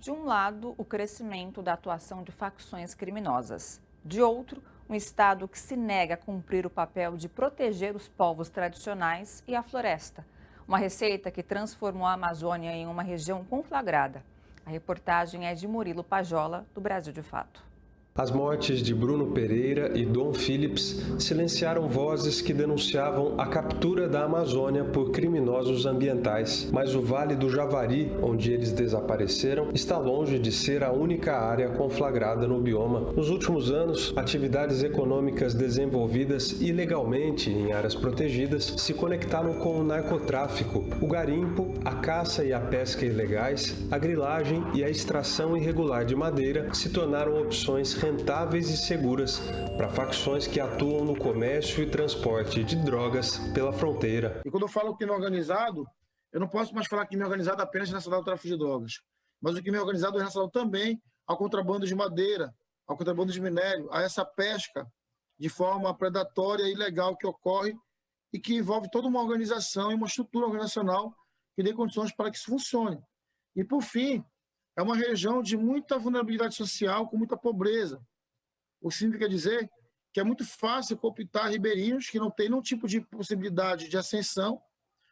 De um lado, o crescimento da atuação de facções criminosas. De outro, um Estado que se nega a cumprir o papel de proteger os povos tradicionais e a floresta. Uma receita que transformou a Amazônia em uma região conflagrada. A reportagem é de Murilo Pajola, do Brasil de Fato. As mortes de Bruno Pereira e Dom Phillips silenciaram vozes que denunciavam a captura da Amazônia por criminosos ambientais. Mas o Vale do Javari, onde eles desapareceram, está longe de ser a única área conflagrada no bioma. Nos últimos anos, atividades econômicas desenvolvidas ilegalmente em áreas protegidas se conectaram com o narcotráfico, o garimpo, a caça e a pesca ilegais, a grilagem e a extração irregular de madeira se tornaram opções rentáveis e seguras para facções que atuam no comércio e transporte de drogas pela fronteira. E quando eu falo crime organizado, eu não posso mais falar crime organizado apenas relacionado ao tráfico de drogas, mas o crime organizado é relacionado também ao contrabando de madeira, ao contrabando de minério, a essa pesca de forma predatória e ilegal que ocorre e que envolve toda uma organização e uma estrutura organizacional que dê condições para que isso funcione. E, por fim, é uma região de muita vulnerabilidade social, com muita pobreza. O que significa dizer que é muito fácil cooptar ribeirinhos que não têm nenhum tipo de possibilidade de ascensão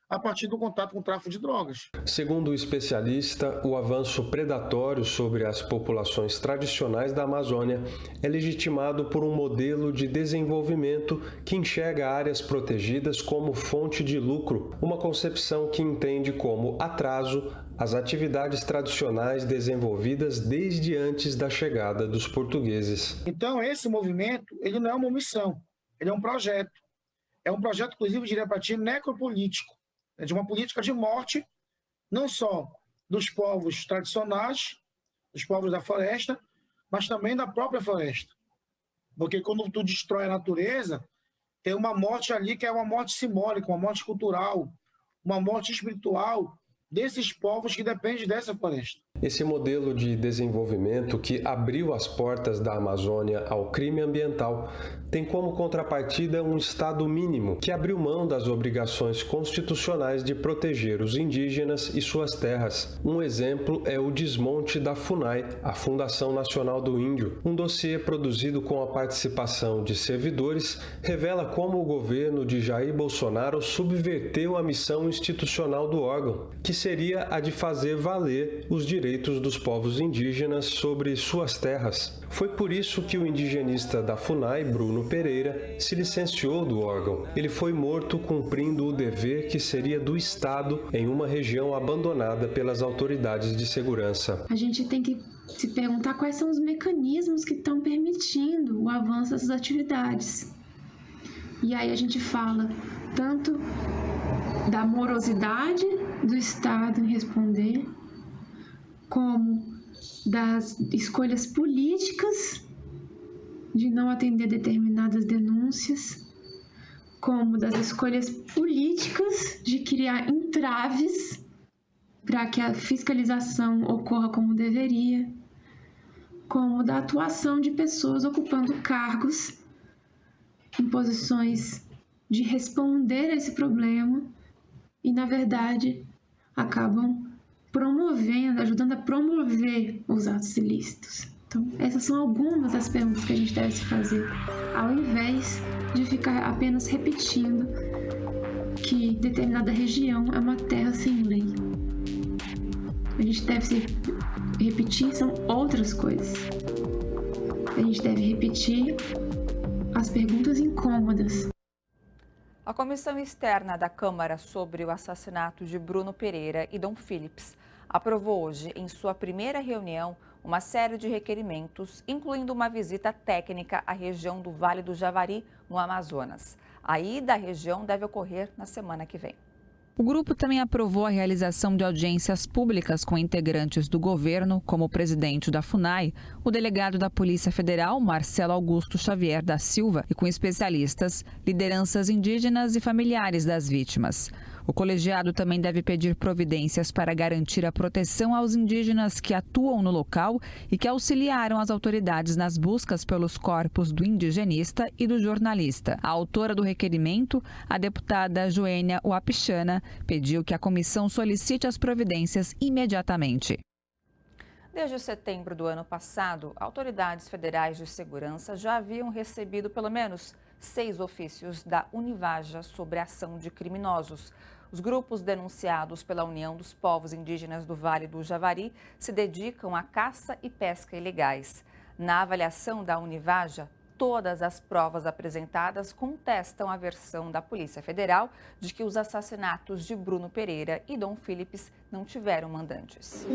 a partir do contato com o tráfico de drogas. Segundo o especialista, o avanço predatório sobre as populações tradicionais da Amazônia é legitimado por um modelo de desenvolvimento que enxerga áreas protegidas como fonte de lucro, uma concepção que entende como atraso as atividades tradicionais desenvolvidas desde antes da chegada dos portugueses. Então, esse movimento, ele não é uma omissão, ele é um projeto. É um projeto, inclusive, eu diria para ti, necropolítico. De uma política de morte, não só dos povos tradicionais, dos povos da floresta, mas também da própria floresta. Porque quando tu destrói a natureza, tem uma morte ali que é uma morte simbólica, uma morte cultural, uma morte espiritual desses povos que dependem dessa floresta. Esse modelo de desenvolvimento que abriu as portas da Amazônia ao crime ambiental tem como contrapartida um Estado mínimo que abriu mão das obrigações constitucionais de proteger os indígenas e suas terras. Um exemplo é o desmonte da FUNAI, a Fundação Nacional do Índio. Um dossiê produzido com a participação de servidores revela como o governo de Jair Bolsonaro subverteu a missão institucional do órgão, que seria a de fazer valer os direitos dos povos indígenas sobre suas terras. Foi por isso que o indigenista da FUNAI, Bruno Pereira, se licenciou do órgão. Ele foi morto cumprindo o dever que seria do Estado em uma região abandonada pelas autoridades de segurança. A gente tem que se perguntar quais são os mecanismos que estão permitindo o avanço dessas atividades. E aí a gente fala tanto da morosidade do Estado em responder, como das escolhas políticas de não atender determinadas denúncias, como das escolhas políticas de criar entraves para que a fiscalização ocorra como deveria, como da atuação de pessoas ocupando cargos em posições de responder a esse problema e, na verdade, acabam promovendo, ajudando a promover os atos ilícitos. Então, essas são algumas das perguntas que a gente deve se fazer, ao invés de ficar apenas repetindo que determinada região é uma terra sem lei. A gente deve se repetir são outras coisas. A gente deve repetir as perguntas incômodas. A comissão externa da Câmara sobre o assassinato de Bruno Pereira e Dom Phillips aprovou hoje, em sua primeira reunião, uma série de requerimentos, incluindo uma visita técnica à região do Vale do Javari, no Amazonas. A ida à região deve ocorrer na semana que vem. O grupo também aprovou a realização de audiências públicas com integrantes do governo, como o presidente da FUNAI, o delegado da Polícia Federal, Marcelo Augusto Xavier da Silva, e com especialistas, lideranças indígenas e familiares das vítimas. O colegiado também deve pedir providências para garantir a proteção aos indígenas que atuam no local e que auxiliaram as autoridades nas buscas pelos corpos do indigenista e do jornalista. A autora do requerimento, a deputada Joênia Wapichana, pediu que a comissão solicite as providências imediatamente. Desde setembro do ano passado, autoridades federais de segurança já haviam recebido pelo menos 6 ofícios da Univaja sobre a ação de criminosos. Os grupos denunciados pela União dos Povos Indígenas do Vale do Javari se dedicam à caça e pesca ilegais. Na avaliação da Univaja, todas as provas apresentadas contestam a versão da Polícia Federal de que os assassinatos de Bruno Pereira e Dom Philips não tiveram mandantes.